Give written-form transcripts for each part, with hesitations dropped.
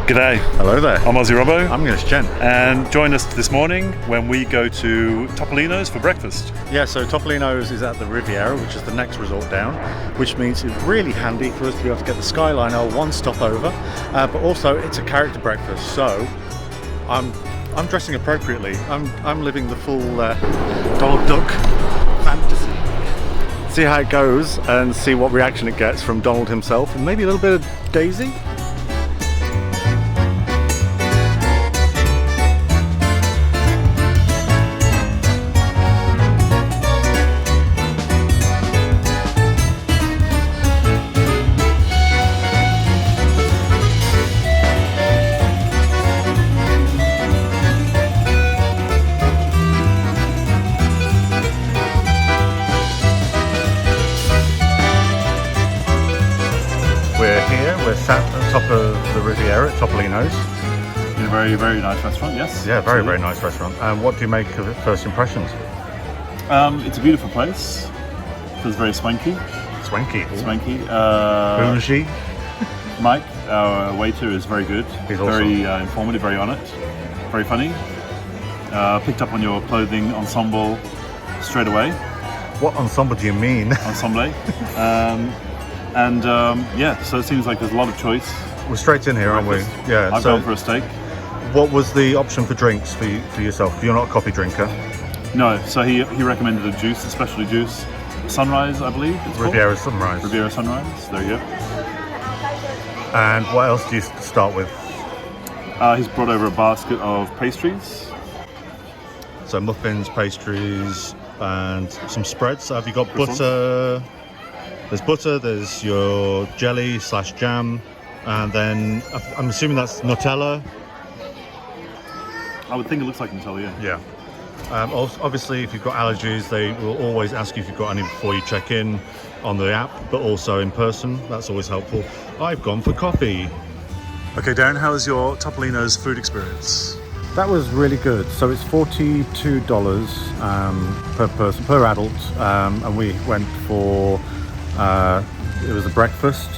G'day. Hello there. I'm Aussie Robbo. I'm English Jen. And join us this morning when we go to Topolino's for breakfast. Yeah, so Topolino's is at the Riviera, which is the next resort down, which means it's really handy for us to be able to get the Skyline one stop over, but also it's a character breakfast, so I'm dressing appropriately. I'm living the full Donald Duck fantasy. See how it goes and see what reaction it gets from Donald himself, and maybe a little bit of Daisy. We're sat at the top of the Riviera at Topolino's. In a very, very nice restaurant, yes. Yeah, very, very nice restaurant. And what do you make of it, first impressions? It's a beautiful place. Feels very swanky. Swanky. Swanky. Bougie. Mike, our waiter, is very good. He's very informative, very on it. Very funny. Picked up on your clothing ensemble straight away. What ensemble do you mean? Ensemble. Yeah, so it seems like there's a lot of choice. We're straight in here, aren't we? Yeah. I've gone for a steak. What was the option for drinks for yourself? You're not a coffee drinker. No, so he recommended a juice, a specialty juice. Sunrise, I believe it's Riviera called. Sunrise. Riviera Sunrise, there you go. And what else do you start with? He's brought over a basket of pastries. So muffins, pastries, and some spreads. So have you got butter? There's butter, there's your jelly / jam, and then I'm assuming that's Nutella. I would think it looks like Nutella, yeah. Yeah. Also, obviously, if you've got allergies, they will always ask you if you've got any before you check in on the app, but also in person. That's always helpful. I've gone for coffee. Okay, Darren, how was your Topolino's food experience? That was really good. So it's $42 per person, per adult, and we went for it was a breakfast,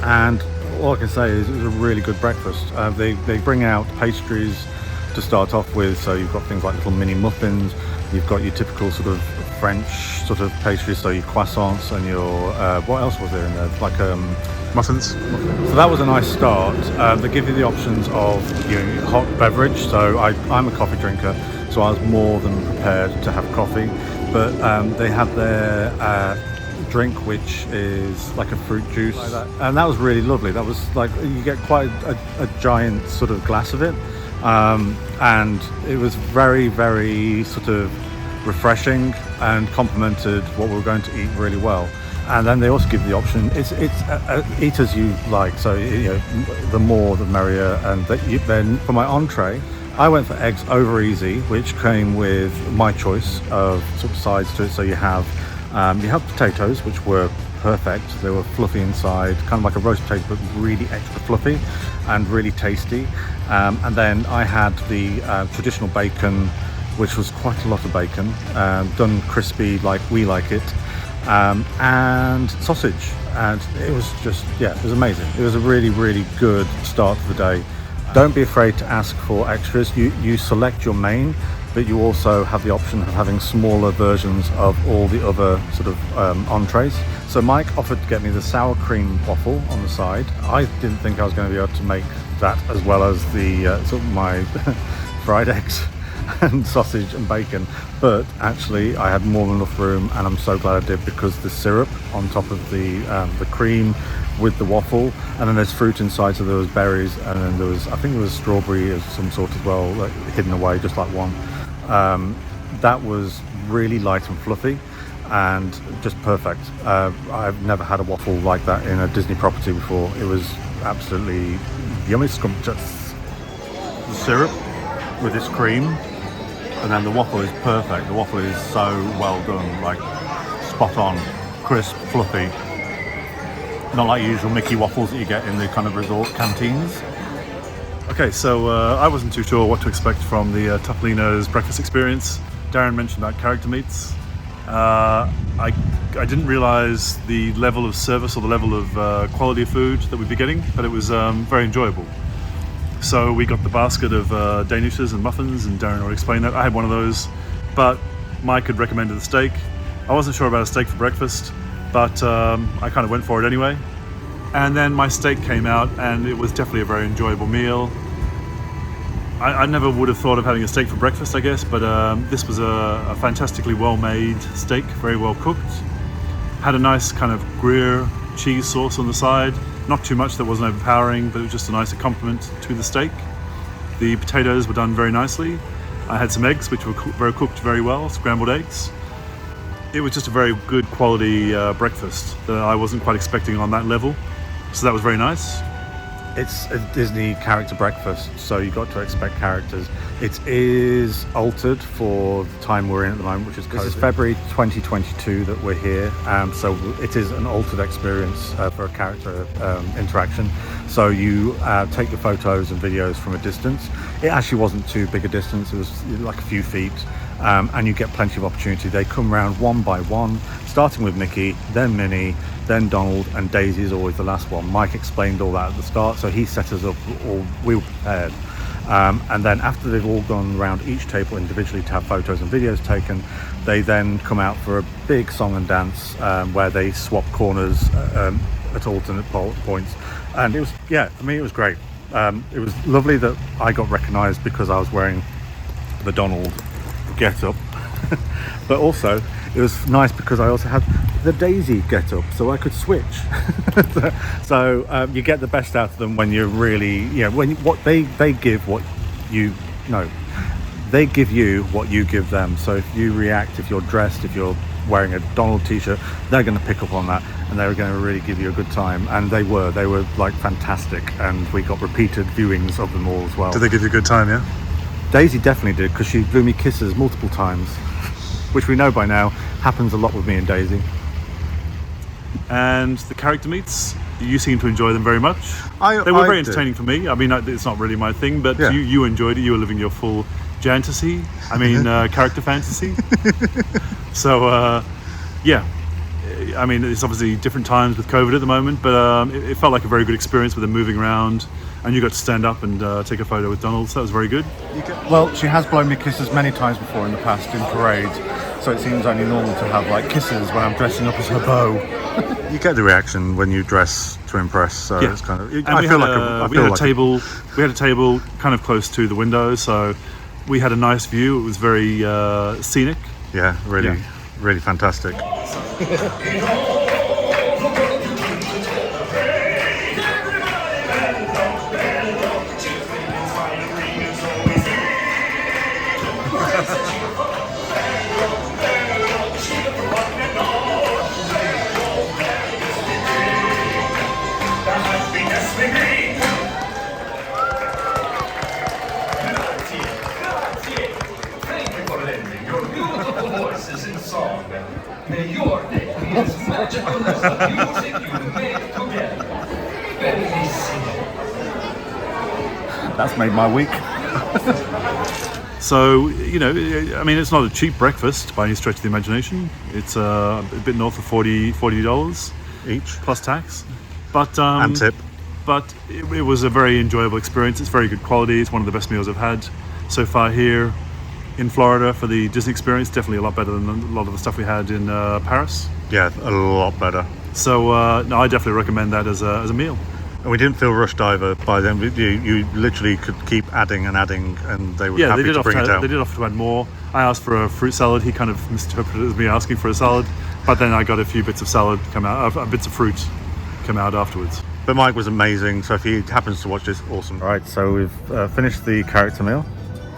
and all I can say is it was a really good breakfast. They bring out pastries to start off with, so you've got things like little mini muffins, you've got your typical sort of French sort of pastries, so your croissants and your what else was there in there, like Muffins. So that was a nice start. They give you the options of hot beverage, so I'm a coffee drinker, so I was more than prepared to have coffee, but they have their drink, which is like a fruit juice, and that was really lovely. That was like, you get quite a giant sort of glass of it, and it was very, very sort of refreshing and complemented what we were going to eat really well. And then they also give the option, it's eat as you like, so the more the merrier. And then for my entree, I went for eggs over easy, which came with my choice of sort of sides to it. So you have potatoes, which were perfect. They were fluffy inside, kind of like a roast potato, but really extra fluffy and really tasty. And then I had the traditional bacon, which was quite a lot of bacon, done crispy like we like it, and sausage. And it was just, it was amazing. It was a really, really good start to the day. Don't be afraid to ask for extras. You select your main, but you also have the option of having smaller versions of all the other sort of entrees. So Mike offered to get me the sour cream waffle on the side. I didn't think I was going to be able to make that as well as the sort of my fried eggs and sausage and bacon, but actually I had more than enough room, and I'm so glad I did, because the syrup on top of the cream with the waffle, and then there's fruit inside, so there was berries, and then there was, I think there was strawberry of some sort as well, like hidden away, just like one. That was really light and fluffy and just perfect. I've never had a waffle like that in a Disney property before. It was absolutely yummy, scrumptious. The syrup with this cream, and then the waffle is perfect. The waffle is so well done, like spot on, crisp, fluffy. Not like usual Mickey waffles that you get in the kind of resort canteens. Okay, so I wasn't too sure what to expect from the Topolino's breakfast experience. Darren mentioned about character meats. I didn't realise the level of service or the level of quality of food that we'd be getting, but it was very enjoyable. So we got the basket of Danishes and muffins, and Darren already explained that. I had one of those, but Mike had recommended the steak. I wasn't sure about a steak for breakfast, but I kind of went for it anyway. And then my steak came out, and it was definitely a very enjoyable meal. I never would have thought of having a steak for breakfast, I guess, but this was a fantastically well-made steak, very well cooked. Had a nice kind of Gruyere cheese sauce on the side. Not too much that wasn't overpowering, but it was just a nice accompaniment to the steak. The potatoes were done very nicely. I had some eggs, which were cooked very well, scrambled eggs. It was just a very good quality breakfast that I wasn't quite expecting on that level. So that was very nice. It's a Disney character breakfast, so you got to expect characters. It is altered for the time we're in at the moment, which is COVID. This is February 2022 that we're here, so it is an altered experience for a character interaction. So you take your photos and videos from a distance. It actually wasn't too big a distance, it was like a few feet, and you get plenty of opportunity. They come round one by one, starting with Mickey, then Minnie, then Donald, and Daisy is always the last one. Mike explained all that at the start, so he set us up, all we were prepared. And then after they've all gone around each table individually to have photos and videos taken, they then come out for a big song and dance where they swap corners at alternate points. And it was, it was great. It was lovely that I got recognised because I was wearing the Donald get-up, but also it was nice because I also had the Daisy get-up, so I could switch. so you get the best out of them when you're really, they give what you know. They give you what you give them. So if you react, if you're dressed, if you're wearing a Donald t-shirt, they're going to pick up on that, and they're going to really give you a good time. And they were like fantastic, and we got repeated viewings of them all as well. Did they give you a good time? Yeah. Daisy definitely did, because she blew me kisses multiple times, which we know by now happens a lot with me and Daisy. And the character meets, you seem to enjoy them very much. They were very entertaining for me. I mean, it's not really my thing, but you enjoyed it. You were living your full fantasy. Character fantasy. So, I mean, it's obviously different times with COVID at the moment, but it felt like a very good experience with them moving around, and you got to stand up and take a photo with Donald, so that was very good. Well, she has blown me kisses many times before in the past in parades, so it seems only normal to have like kisses when I'm dressing up as her beau. You get the reaction when you dress to impress, so it's kind of. We had a table kind of close to the window, so we had a nice view. It was very scenic. Yeah, really fantastic. May your day be as magical as the music you make together. Bellissimo. That's made my week. So, it's not a cheap breakfast by any stretch of the imagination. It's a bit north of $40 each, plus tax. But and tip. But it was a very enjoyable experience. It's very good quality. It's one of the best meals I've had so far here in Florida for the Disney experience. Definitely a lot better than a lot of the stuff we had in Paris. Yeah, a lot better. So I definitely recommend that as a meal. And we didn't feel rushed either by them. You literally could keep adding, and they were happy to bring it out. They did offer to add more. I asked for a fruit salad. He kind of misinterpreted it as me asking for a salad, but then I got a few bits of salad come out, bits of fruit come out afterwards. But Mike was amazing, so if he happens to watch this, awesome. Right, so we've finished the character meal.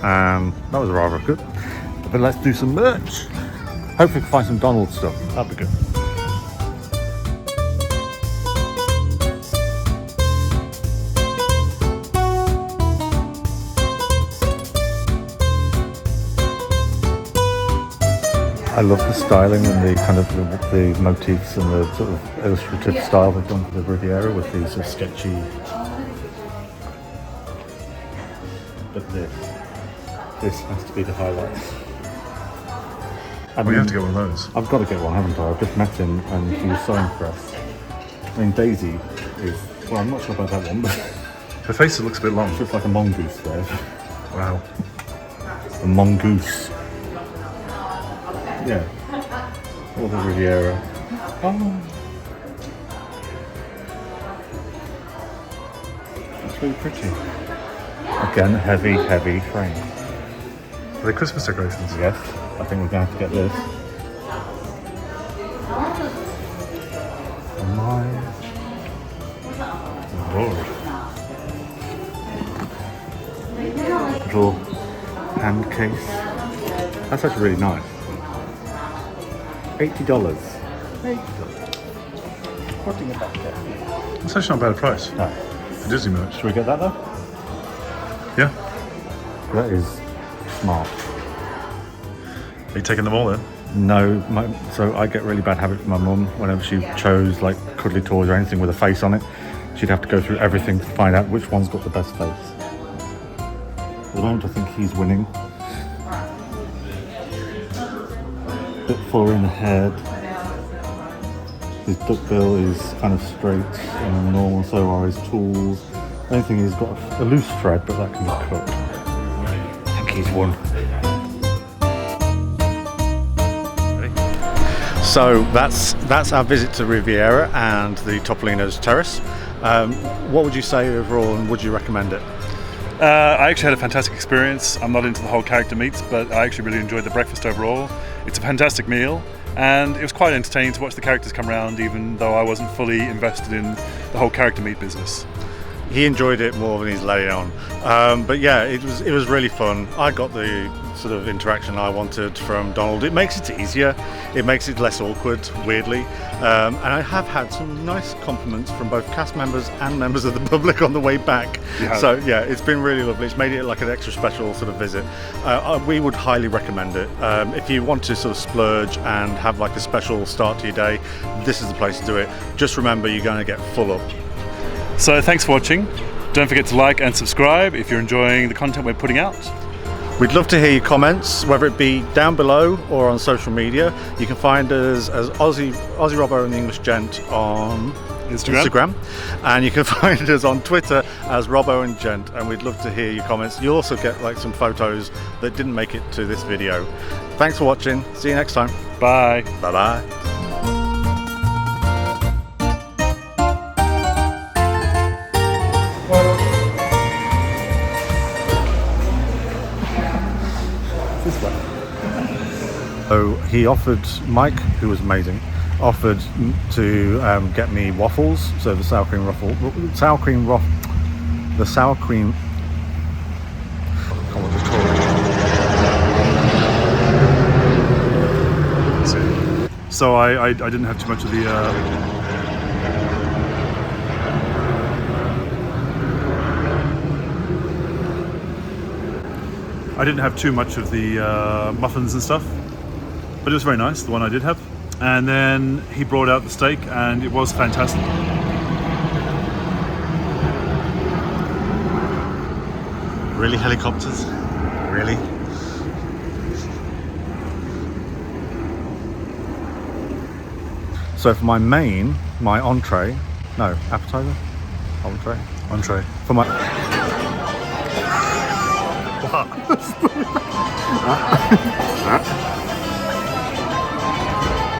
That was rather good. But let's do some merch. Hopefully we can find some Donald stuff. That'd be good. I love the styling and the kind of the motifs and the sort of illustrative style they've done for the Riviera with these sort of sketchy. But this has to be the highlight. We have to get one of those. I've got to get one, haven't I? I've just met him and he was so impressed. I mean, Daisy is, well, I'm not sure about that one, but Her face looks a bit long. Looks like a mongoose there. Wow. A mongoose. Yeah. Or the Riviera. Oh. That's really pretty. Again, heavy, heavy frame. Are they Christmas decorations? Yes, I think we're going to have to get this. Oh my Lord. Little hand case. That's actually really nice. $80. Putting it back there. That's actually not a bad price No. for Disney merch. Should we get that though? Yeah. That is smart. Are you taking them all then? No, so I get really bad habit from my mum. Whenever she chose like cuddly toys or anything with a face on it, she'd have to go through everything to find out which one's got the best face. At the moment I think he's winning. Bit fuller in the head. His duckbill is kind of straight and normal, so are his tools. The only thing he's got a loose thread, but that can be cut. I think he's won. So that's our visit to Riviera and the Topolino's Terrace. What would you say overall, and would you recommend it? I actually had a fantastic experience. I'm not into the whole character meats, but I actually really enjoyed the breakfast overall. It's a fantastic meal, and it was quite entertaining to watch the characters come around, even though I wasn't fully invested in the whole character meat business. He enjoyed it more than he's letting on. But yeah, it was really fun. I got the sort of interaction I wanted from Donald. It makes it easier. It makes it less awkward, weirdly. And I have had some nice compliments from both cast members and members of the public on the way back. So yeah, it's been really lovely. It's made it like an extra special sort of visit. We would highly recommend it. If you want to sort of splurge and have like a special start to your day, this is the place to do it. Just remember, you're going to get full up. So thanks for watching. Don't forget to like and subscribe if you're enjoying the content we're putting out. We'd love to hear your comments, whether it be down below or on social media. You can find us as Aussie Robbo and the English Gent on Instagram. And you can find us on Twitter as Robbo and Gent, and we'd love to hear your comments. You'll also get like some photos that didn't make it to this video. Thanks for watching. See you next time. Bye. Bye bye. So he offered, Mike, who was amazing, offered to get me waffles, so the sour cream ruffle, I can't remember what it's called. So I didn't have too much of the muffins and stuff, but it was very nice, the one I did have. And then he brought out the steak, and it was fantastic. Really, helicopters? Really? So for my main, my entree, no, appetizer? Entree. For my... What?